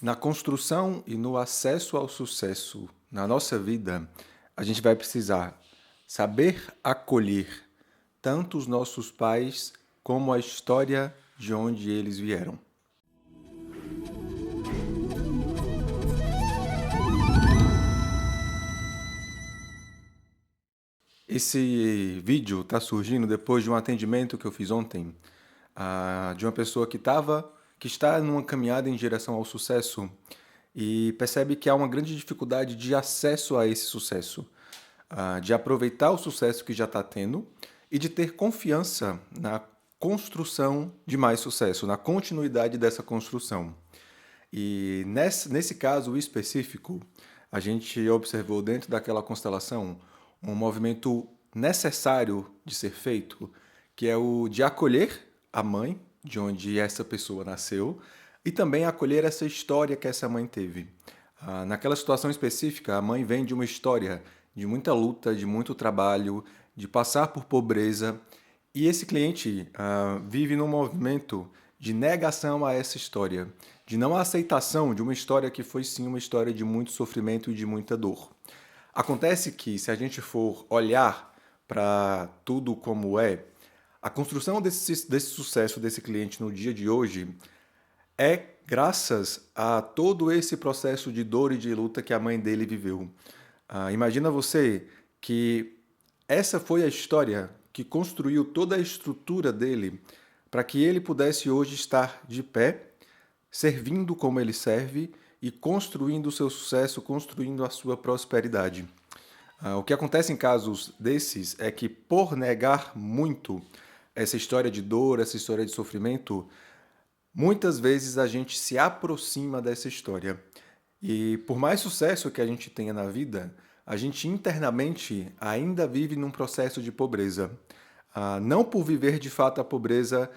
Na construção e no acesso ao sucesso na nossa vida, a gente vai precisar saber acolher tanto os nossos pais como a história de onde eles vieram. Esse vídeo está surgindo depois de um atendimento que eu fiz ontem, de uma pessoa que está numa caminhada em direção ao sucesso e percebe que há uma grande dificuldade de acesso a esse sucesso, de aproveitar o sucesso que já está tendo e de ter confiança na construção de mais sucesso, na continuidade dessa construção. E nesse caso específico, a gente observou dentro daquela constelação um movimento necessário de ser feito, que é o de acolher a mãe, de onde essa pessoa nasceu, e também acolher essa história que essa mãe teve. Naquela situação específica, a mãe vem de uma história de muita luta, de muito trabalho, de passar por pobreza, e esse cliente vive num movimento de negação a essa história, de não aceitação de uma história que foi sim uma história de muito sofrimento e de muita dor. Acontece que, se a gente for olhar para tudo como é, a construção desse sucesso desse cliente no dia de hoje é graças a todo esse processo de dor e de luta que a mãe dele viveu. Imagina você que essa foi a história que construiu toda a estrutura dele para que ele pudesse hoje estar de pé, servindo como ele serve e construindo o seu sucesso, construindo a sua prosperidade. O que acontece em casos desses é que, por negar muito essa história de dor, essa história de sofrimento, muitas vezes a gente se aproxima dessa história. E por mais sucesso que a gente tenha na vida, a gente internamente ainda vive num processo de pobreza. Não por viver de fato a pobreza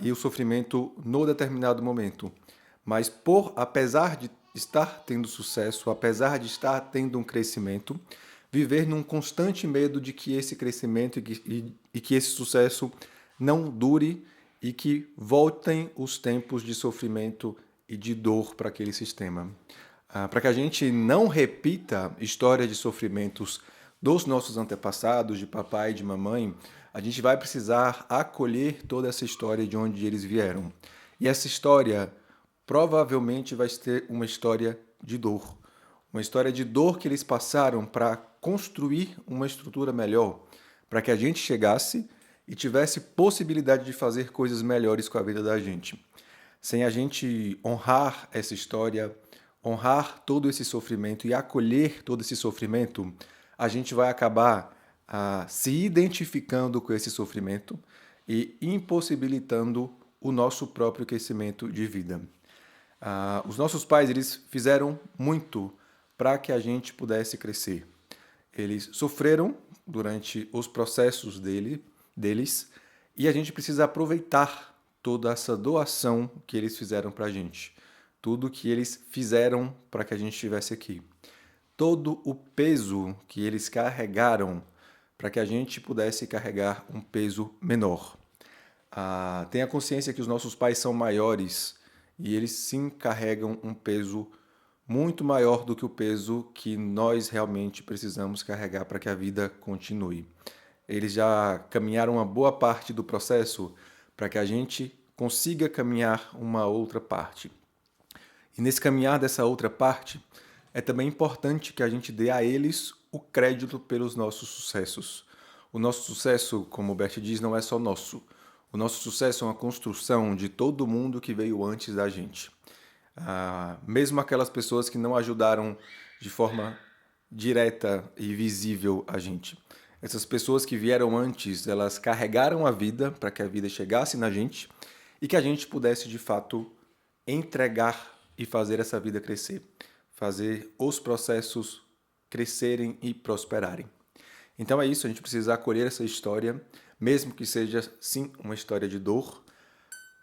e o sofrimento no determinado momento, mas apesar de estar tendo sucesso, apesar de estar tendo um crescimento, viver num constante medo de que esse crescimento e que esse sucesso não dure e que voltem os tempos de sofrimento e de dor para aquele sistema. Para que a gente não repita histórias de sofrimentos dos nossos antepassados, de papai e de mamãe, a gente vai precisar acolher toda essa história de onde eles vieram. E essa história provavelmente vai ser uma história de dor. Uma história de dor que eles passaram para construir uma estrutura melhor, para que a gente chegasse e tivesse possibilidade de fazer coisas melhores com a vida da gente. Sem a gente honrar essa história, honrar todo esse sofrimento e acolher todo esse sofrimento, a gente vai acabar se identificando com esse sofrimento e impossibilitando o nosso próprio crescimento de vida. Os nossos pais, eles fizeram muito para que a gente pudesse crescer. Eles sofreram durante os processos deles e a gente precisa aproveitar toda essa doação que eles fizeram para a gente. Tudo que eles fizeram para que a gente estivesse aqui. Todo o peso que eles carregaram para que a gente pudesse carregar um peso menor. Tenha consciência que os nossos pais são maiores e eles sim carregam um peso muito maior do que o peso que nós realmente precisamos carregar para que a vida continue. Eles já caminharam uma boa parte do processo para que a gente consiga caminhar uma outra parte. E nesse caminhar dessa outra parte, é também importante que a gente dê a eles o crédito pelos nossos sucessos. O nosso sucesso, como o Bert diz, não é só nosso. O nosso sucesso é uma construção de todo mundo que veio antes da gente. Mesmo aquelas pessoas que não ajudaram de forma direta e visível a gente. Essas pessoas que vieram antes, elas carregaram a vida para que a vida chegasse na gente e que a gente pudesse, de fato, entregar e fazer essa vida crescer. Fazer os processos crescerem e prosperarem. Então é isso, a gente precisa acolher essa história, mesmo que seja, sim, uma história de dor,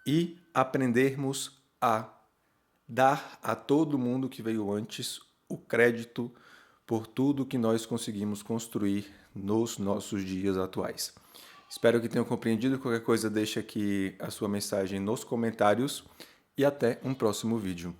e aprendermos a dar a todo mundo que veio antes o crédito por tudo que nós conseguimos construir nos nossos dias atuais. Espero que tenham compreendido. Qualquer coisa, deixa aqui a sua mensagem nos comentários e até um próximo vídeo.